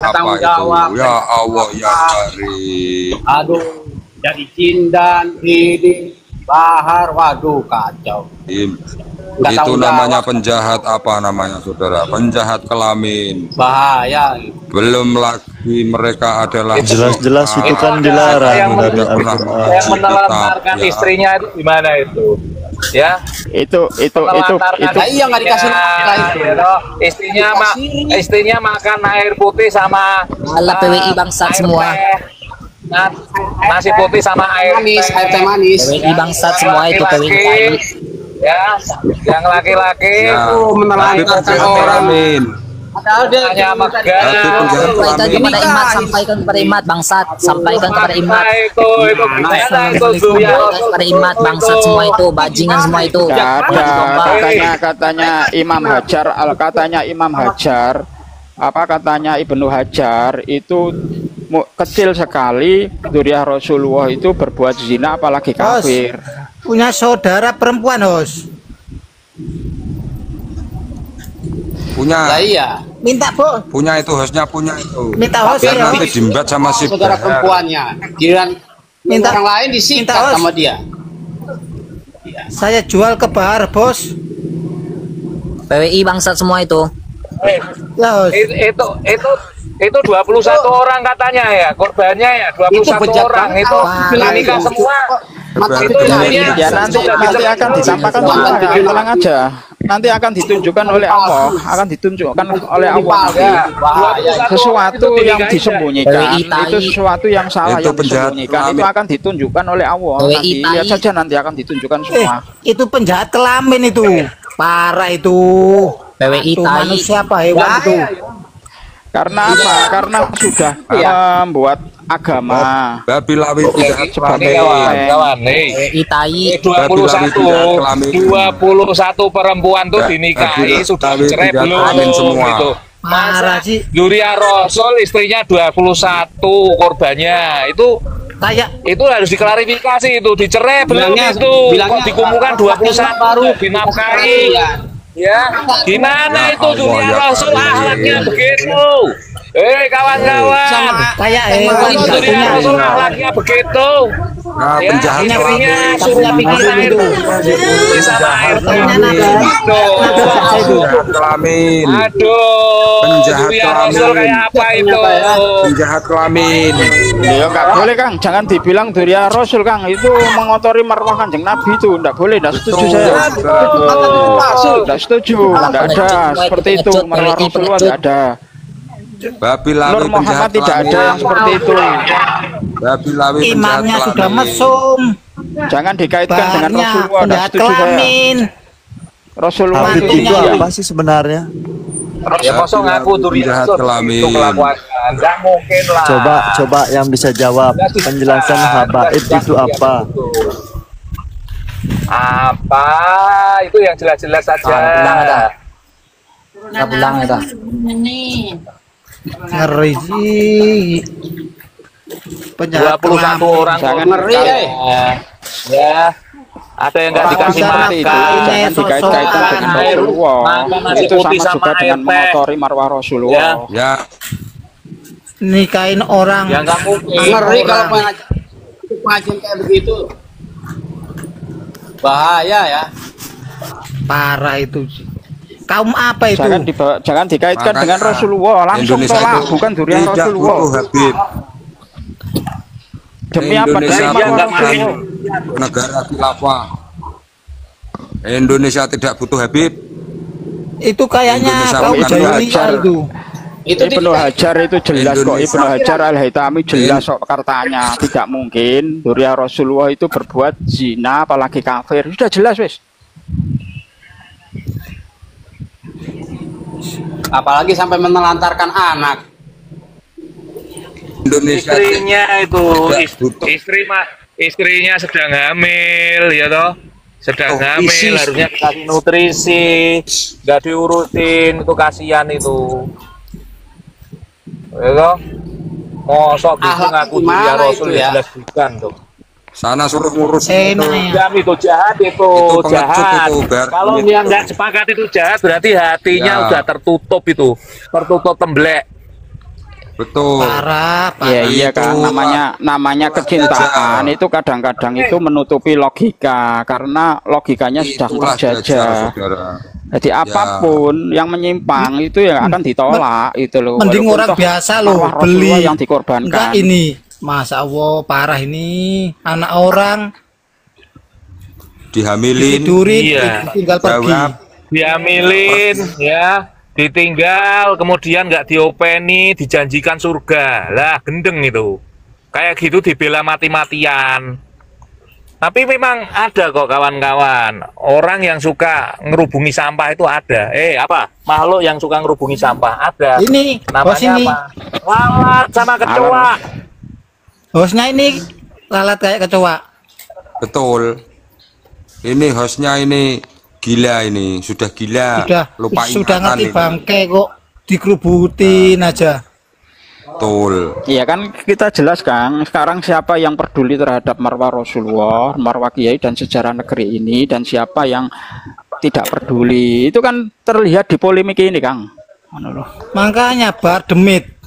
apa itu? Ya Allah ya Karim. Aduh, jadi Cindan, ini Bahar, waduh kacau. Itu namanya penjahat apa namanya saudara? Penjahat kelamin. Bahaya. Belum lagi mereka adalah jelas-jelas itu kan dilarang yang dari Al-Quran. yang menelantarkan istrinya itu gimana itu? Ya, itu Iya nggak dikasih itu. Istrinya makan air putih sama Ala PWI bangsat semua. Nasi putih sama air teh manis. PWI bangsat semua itu PWI tai. Ya, yang laki-laki itu menelantarkan orang. Padahal dia hanya megah. Sampaikan kepada Imat, sampaikan kepada Imat bangsat, sampaikan kepada Imat. Itu Kepada Imat bangsat semua itu, bajingan semua itu. Katanya Imam Hajar, apa katanya Ibnu Hajar itu kecil sekali Dzurriyyah Rasulullah itu berbuat zina apalagi kafir. Punya saudara perempuan, Hos. Punya. Ya iya. Minta, Bu. Punya itu hostnya punya itu. Minta hos Biar ya. nanti jimbat sama si saudara perempuannya. Jiran Minta orang lain disikat sama dia. Saya jual ke Bahar, Bos. PWI bangsat semua itu. Ya, Hos. Itu 21 orang katanya ya, korbannya ya 21 orang itu nikah semua. Ya nanti akan ditampakkan, tenang aja. Nanti akan ditunjukkan oleh Allah, sesuatu yang disembunyikan itu sesuatu yang salah yang disembunyikan itu akan ditunjukkan oleh Allah. Nanti lihat saja, nanti akan ditunjukkan semua. Itu penjahat kelamin itu. Parah itu. PWI tai. Manusia apa hewan itu? Karena apa? Karena sudah membuat agama babi lawi tidak sebagai kawan nih. Itai 21 perempuan tuh dinikahi sudah cerai belum semua. Gitu. Marah sih. Dzurriyyah Rasul istrinya 21 korbannya itu Kayak itu harus diklarifikasi, itu dicerai belum itu kok dikumpulkan 21 baru dinafkahi ya gimana itu Dzurriyyah Rasul akhlaknya begitu. Kawan-kawan, kayak hewan Dzurriyyah Rasul akhlaknya begitu. Nah, penjahat suruh pikiran itu sama air kelamin. Aduh, Penjahat Dzurriyyah Rasul kelamin. kayak apa itu? Penjahat kelamin. Ya nggak boleh Kang, jangan dibilang Dzurriyyah Rasul Kang, itu mengotori marwah Kanjeng Nabi itu, nggak boleh, nggak setuju saya. Nggak setuju, nggak ada seperti itu, marwah Rasulullah nggak ada. Babi lawi Nur Muhammad tidak ada yang seperti itu. Babi lawi penjahat imamnya sudah kelamin. mesum. Jangan dikaitkan dengan Baharnya Rasulullah, nggak penjahat setuju saya. kelamin. Rasulullah Habib itu itu apa sih sebenarnya? Ya kosong ngaku Dzurriyyah penjahat Rasul kelamin. itu kelakuannya, nggak mungkin lah. Coba yang bisa jawab penjelasan habaib itu apa? Apa itu yang jelas-jelas saja. Nggak bilang itu. Ngeri sih. Penjahat 21 orang Jangan ngeri ya. Ada yang nggak dikasih seperti itu, makan, jangan dikait-kaitkan dengan Rasulullah. Itu sama juga dengan mengotori marwah Rasulullah. Ya, nikahin orang. Ya nggak mungkin. Ngeri kalau pengajian kayak begitu. Bahaya ya. Parah itu. Kaum apa itu? Jangan dikaitkan Makanya dengan Rasulullah, langsung Indonesia tolak, itu bukan Dzurriyyah tidak Rasulullah. butuh Habib. Demi apa? Indonesia Demi bukan Rasulullah. negara khilafah. Indonesia tidak butuh Habib. Itu kayaknya Indonesia kaum bukan jahiliyah Hajar. itu. Ibnu Hajar itu jelas kok, Indonesia. Ibnu Hajar Al-Haytami jelas kok katanya tidak mungkin Dzurriyyah Rasulullah itu berbuat zina apalagi kafir, sudah jelas wes. Apalagi sampai menelantarkan anak. Indonesia Istrinya itu tidak butuh. istrinya sedang hamil ya toh, sedang hamil ISIS. harusnya dikasih nutrisi, nggak diurutin, itu kasihan itu ya toh. Mosok itu Akhlak ngaku gimana Dzurriyyah Rasul itu ya? jelas bukan tuh. Sana suruh ngurus Jam itu jahat, itu pengecut jahat. itu, Bar. Kalau yang nggak sepakat itu jahat, berarti hatinya Ya. udah tertutup itu, tertutup temblek. Betul. Parah, Iya parah. iya kan, Itu, namanya kecintaan itu kadang-kadang itu menutupi logika karena logikanya sudah itulah terjajah. belajar, saudara. Jadi apapun yang menyimpang itu ya akan ditolak itu loh. Mending Walaupun orang toh biasa loh marwah beli. Rasulullah yang Enggak dikorbankan. ini. Masa Allah parah ini anak orang Dihamilin, tidurin Iya. tinggal pergi. jawab, Diambilin ya, ditinggal, kemudian nggak diopeni, dijanjikan surga. Lah, gendeng itu. Kayak gitu dibela mati-matian. Tapi memang ada kok kawan-kawan, orang yang suka ngerubungi sampah itu ada. Apa? Makhluk yang suka ngerubungi sampah ada. Ini bos Namanya ini, apa? Lalat sama kecoa. bosnya ini lalat kayak kecoa. betul. Ini hostnya ini gila, ini sudah gila, lupa Sudah ingatan ngerti ini. bangke kok dikerubutin aja. Betul. Iya kan kita jelas Kang, sekarang siapa yang peduli terhadap marwah Rasulullah, marwah Kiai dan sejarah negeri ini, dan siapa yang tidak peduli. Itu kan terlihat di polemik ini Kang. Anu loh. Makanya bar demit.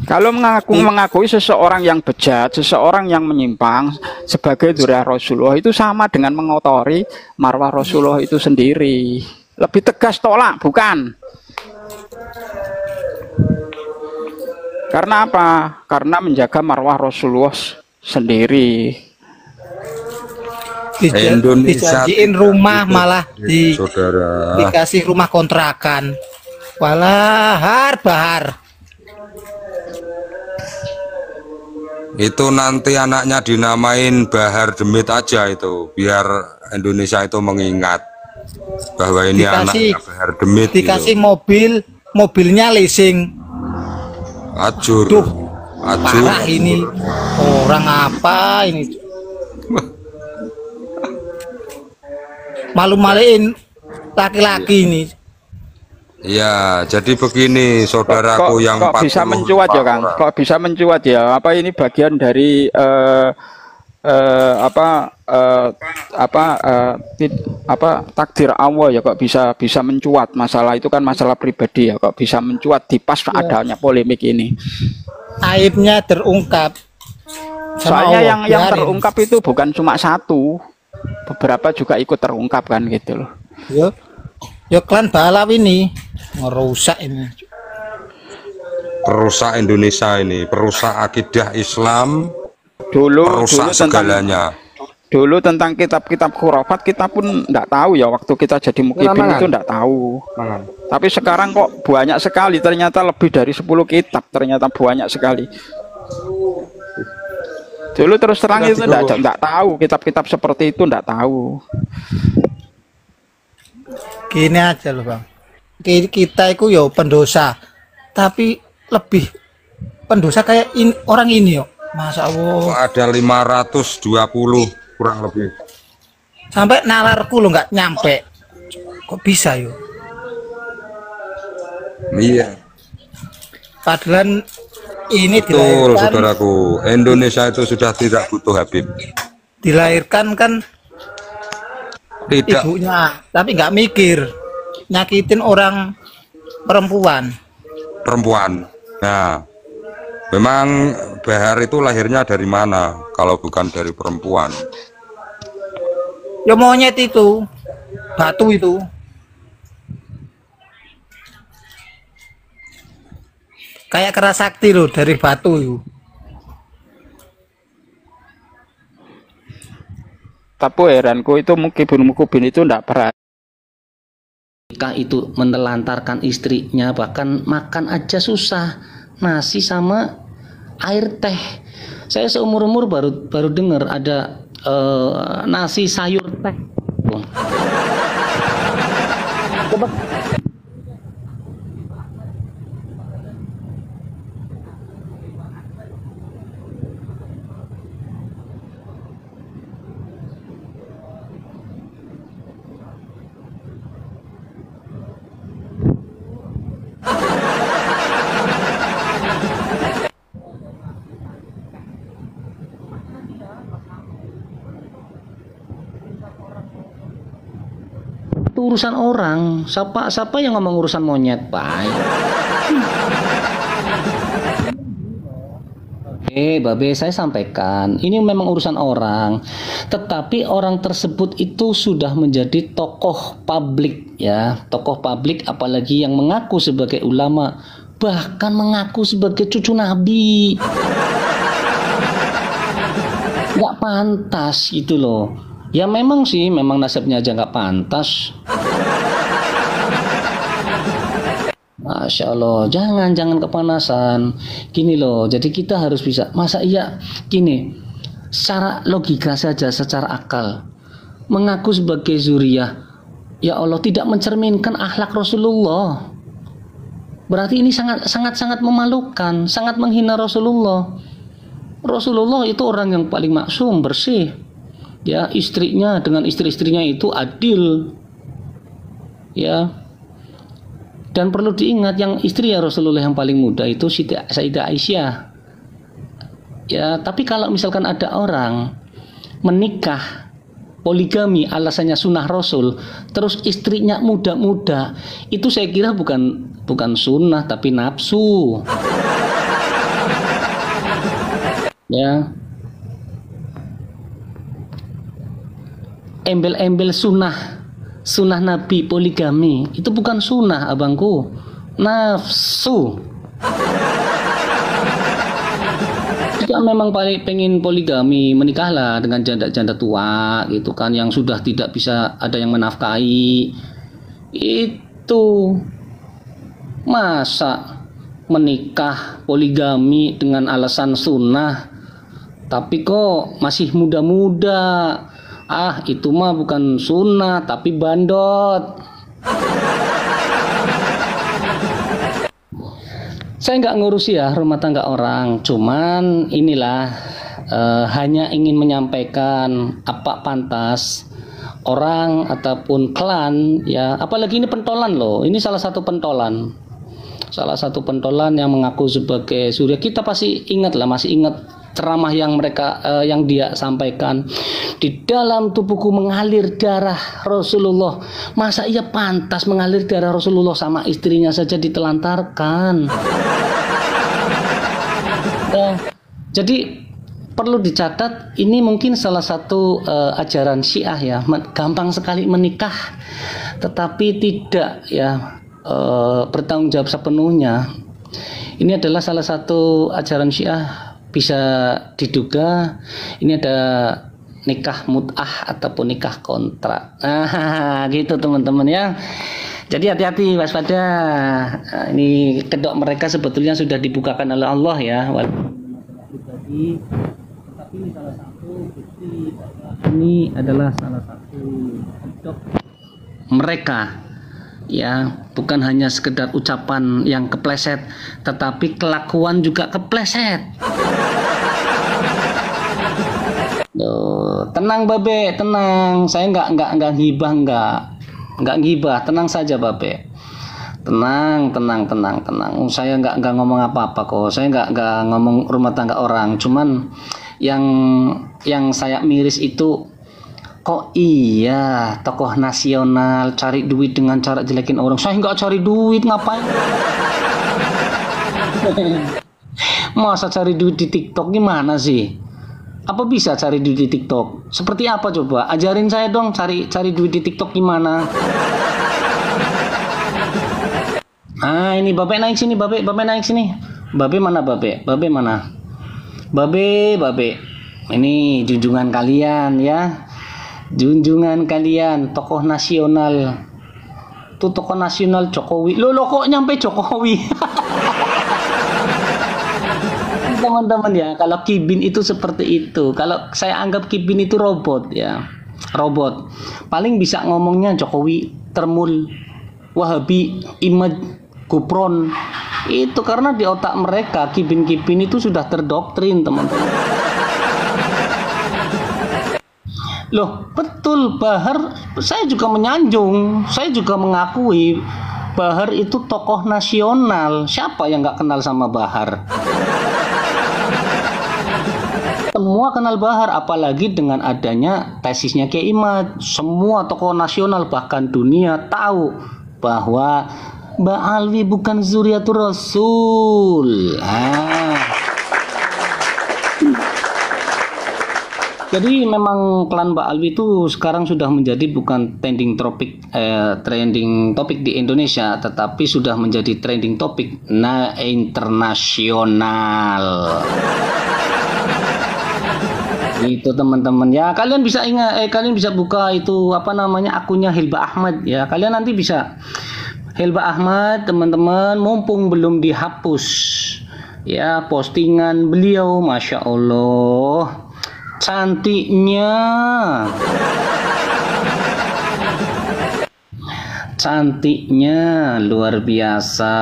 Kalau mengakui seseorang yang bejat, seseorang yang menyimpang sebagai dzurriyyah Rasulullah itu sama dengan mengotori marwah Rasulullah itu sendiri. Lebih tegas tolak, bukan? Karena apa? Karena menjaga marwah Rasulullah sendiri. Indonesia Dijanjiin rumah malah saudara. dikasih rumah kontrakan. Walah bahar. Itu nanti anaknya dinamain Bahar Demit aja itu, biar Indonesia itu mengingat bahwa ini anaknya Bahar Demit. Dikasih gitu. mobilnya leasing. Ajur, Duh, ajur. parah ini. Orang apa ini? Malu-maluin laki-laki ini. Ya, jadi begini saudaraku yang kok bisa 44 mencuat ya Kang? orang. Kok bisa mencuat ya? Apa ini bagian dari takdir Allah ya, kok bisa mencuat? Masalah itu kan masalah pribadi ya, kok bisa mencuat di pas adanya polemik ini? Aibnya terungkap. Sama Soalnya Allah, yang biarin. terungkap itu bukan cuma satu, beberapa juga ikut terungkap kan gitu loh. Yo klan balap ini ngerusak ini. Perusak Indonesia ini, perusak akidah Islam, Dulu perusak segalanya. Dulu tentang kitab-kitab khurafat kita pun enggak tahu ya, waktu kita jadi mukibin itu enggak tahu. Tapi sekarang kok banyak sekali, ternyata lebih dari 10 kitab, ternyata banyak sekali. Dulu terus terang itu enggak tahu, kitab-kitab seperti itu enggak tahu. Gini aja loh Bang. Kita itu yo pendosa, tapi lebih pendosa kayak orang ini yo. Masa Allah. Ada 520 kurang lebih. Sampai nalarku lo nggak nyampe. Kok bisa yo? Iya. Padahal ini Betul, saudaraku. Indonesia itu sudah tidak butuh Habib. dilahirkan kan Tidak. ibunya, tapi nggak mikir nyakitin orang perempuan. Nah, memang Bahar itu lahirnya dari mana kalau bukan dari perempuan? Ya monyet itu, batu itu. Kayak keras sakti loh dari batu itu. Tapi heranku itu mukibin itu enggak pernah. Ketika itu menelantarkan istrinya, bahkan makan aja susah, nasi sama air teh. Saya seumur-umur baru dengar ada nasi sayur teh. Coba. urusan orang. Siapa yang ngomong urusan monyet, Pak? Babe, saya sampaikan, ini memang urusan orang, tetapi orang tersebut itu sudah menjadi tokoh publik ya, tokoh publik, apalagi yang mengaku sebagai ulama, bahkan mengaku sebagai cucu Nabi. Nggak pantas gitu loh. Ya memang sih, memang nasibnya aja nggak pantas. Masya Allah, jangan kepanasan. Gini loh, jadi kita harus bisa. Masa iya gini, secara logika saja, secara akal, mengaku sebagai zuriyah, ya Allah, tidak mencerminkan akhlak Rasulullah. Berarti ini sangat memalukan, sangat menghina Rasulullah. Rasulullah itu orang yang paling maksum, bersih. Ya, istrinya dengan istri-istrinya itu adil. Ya. Dan perlu diingat, yang istri ya Rasulullah yang paling muda itu Sayyidah Aisyah. Ya, tapi kalau misalkan ada orang menikah poligami alasannya sunnah Rasul, terus istrinya muda-muda, itu saya kira bukan sunnah tapi nafsu. Ya. Embel-embel sunnah Nabi poligami itu bukan sunnah, abangku, nafsu. Jika memang pengen poligami, menikahlah dengan janda-janda tua gitu kan, yang sudah tidak bisa ada yang menafkahi. Itu masa menikah poligami dengan alasan sunnah, tapi kok masih muda-muda. Itu mah bukan sunnah tapi bandot. Saya nggak ngurus ya rumah tangga orang, cuman inilah hanya ingin menyampaikan apa pantas orang ataupun klan ya, apalagi ini pentolan loh, ini salah satu pentolan yang mengaku sebagai surya. Kita pasti ingat lah, masih ingat ceramah yang yang dia sampaikan, di dalam tubuhku mengalir darah Rasulullah. Masa ia pantas mengalir darah Rasulullah, sama istrinya saja ditelantarkan. Jadi perlu dicatat, ini mungkin salah satu ajaran Syiah ya, gampang sekali menikah tetapi tidak ya bertanggung jawab sepenuhnya. Ini adalah salah satu ajaran Syiah. Bisa diduga ini ada nikah mut'ah ataupun nikah kontrak. Gitu teman-teman ya. Jadi hati-hati, waspada. Ini kedok mereka sebetulnya sudah dibukakan oleh Allah ya. Pribadi, tapi ini salah satu bukti bahwa ini adalah salah satu kedok mereka. Ya, bukan hanya sekedar ucapan yang kepleset, tetapi kelakuan juga kepleset. Tenang Babe, tenang. Saya nggak ngibah, nggak ngibah. Tenang saja Babe. Tenang. Saya nggak ngomong apa-apa kok. Saya nggak ngomong rumah tangga orang. Cuman yang saya miris itu, kok iya tokoh nasional cari duit dengan cara jelekin orang. Saya nggak cari duit, ngapain? Masa cari duit di TikTok gimana sih? Apa bisa cari duit di TikTok? Seperti apa coba? Ajarin saya dong cari duit di TikTok gimana? Ini Babe naik sini, Babe naik sini. Babe mana Babe? Babe mana? Babe. Ini junjungan kalian ya. Junjungan kalian, tokoh nasional. Tuh tokoh nasional Jokowi. Lo kok nyampe Jokowi? Teman-teman ya, kalau Kibin itu seperti itu. Kalau saya anggap Kibin itu robot ya. Robot. Paling bisa ngomongnya Jokowi, Termul, Wahabi, Imad, Gupron. Itu karena di otak mereka Kibin itu sudah terdoktrin, teman-teman. Loh, betul, Bahar, saya juga menyanjung, saya juga mengakui Bahar itu tokoh nasional. Siapa yang nggak kenal sama Bahar? Semua kenal Bahar, apalagi dengan adanya tesisnya Kiai Imad. Semua tokoh nasional bahkan dunia tahu bahwa Mbak Alwi bukan Zuriatul Rasul. Jadi memang klan Mbak Alwi itu sekarang sudah menjadi bukan trending topik di Indonesia, tetapi sudah menjadi trending topik internasional. Itu teman-teman ya, kalian bisa ingat, kalian bisa buka itu apa namanya akunnya Hilba Ahmad ya, kalian nanti bisa Hilba Ahmad teman-teman, mumpung belum dihapus ya postingan beliau, masya Allah. Cantiknya luar biasa.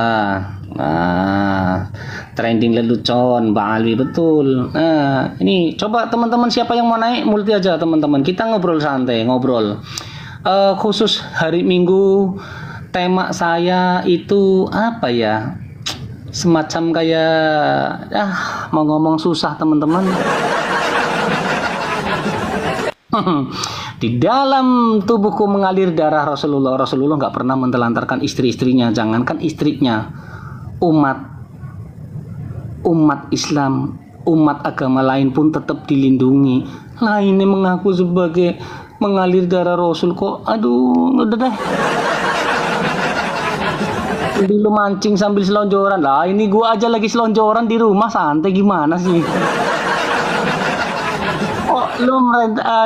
Trending lelucon Mbak Alwi betul. Nah, ini coba teman-teman siapa yang mau naik multi aja teman-teman. Kita ngobrol santai, ngobrol. Khusus hari Minggu tema saya itu apa ya? Semacam kayak mau ngomong susah teman-teman. Di dalam tubuhku mengalir darah Rasulullah. Rasulullah nggak pernah mentelantarkan istri-istrinya, jangankan istrinya, umat Islam, umat agama lain pun tetap dilindungi. Lah ini mengaku sebagai mengalir darah Rasul kok, aduh, udah deh. Dulu mancing sambil selonjoran, lah ini gua aja lagi selonjoran di rumah santai, gimana sih? Oh, lu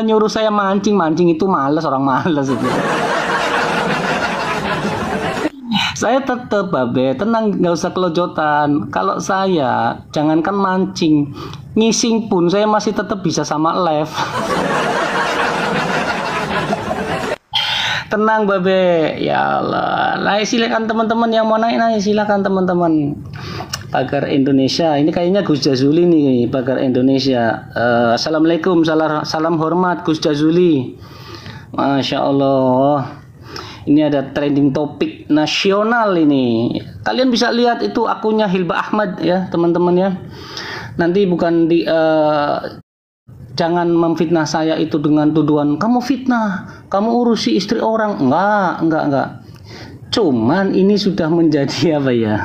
nyuruh saya mancing itu males, orang males itu. Saya tetap babe, tenang, nggak usah kelojotan. Kalau saya, jangankan mancing, ngising pun saya masih tetap bisa sama live. Tenang babe, ya Allah. Nah, silakan teman-teman yang mau naik, silakan teman-teman. Pagar Indonesia, ini kayaknya Gus Jazuli nih, Pagar Indonesia. Assalamualaikum, salam hormat Gus Jazuli. Masya Allah. Ini ada trending topik nasional ini. Kalian bisa lihat itu akunnya Hilba Ahmad ya teman-teman ya. Nanti bukan jangan memfitnah saya itu dengan tuduhan kamu fitnah, kamu urusi istri orang. Enggak. Cuman ini sudah menjadi apa ya?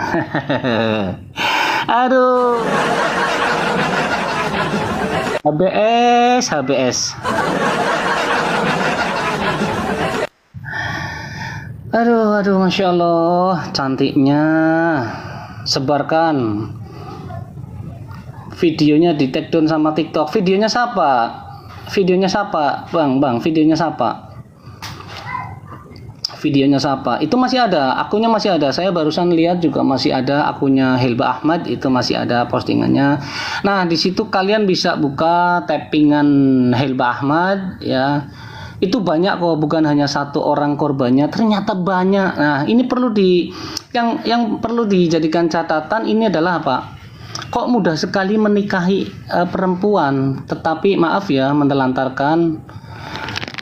Aduh. HBS. Aduh, masya Allah, cantiknya. Sebarkan videonya di take down sama TikTok. Videonya siapa? Bang, videonya siapa? Videonya siapa? Itu masih ada, akunnya masih ada. Saya barusan lihat juga masih ada akunnya Hilba Ahmad, itu masih ada postingannya. Nah, di situ kalian bisa buka tappingan Hilba Ahmad ya. Itu banyak kok, bukan hanya satu orang korbannya, ternyata banyak. Nah, ini perlu yang perlu dijadikan catatan ini adalah apa? Kok mudah sekali menikahi perempuan, tetapi maaf ya menelantarkan.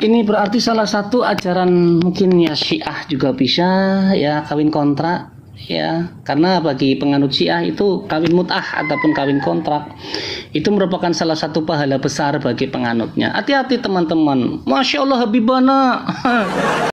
Ini berarti salah satu ajaran mungkin ya Syiah juga bisa ya kawin kontrak ya, karena bagi penganut Syiah itu kawin mut'ah ataupun kawin kontrak itu merupakan salah satu pahala besar bagi penganutnya. Hati-hati teman-teman. Masya Allah Habibana.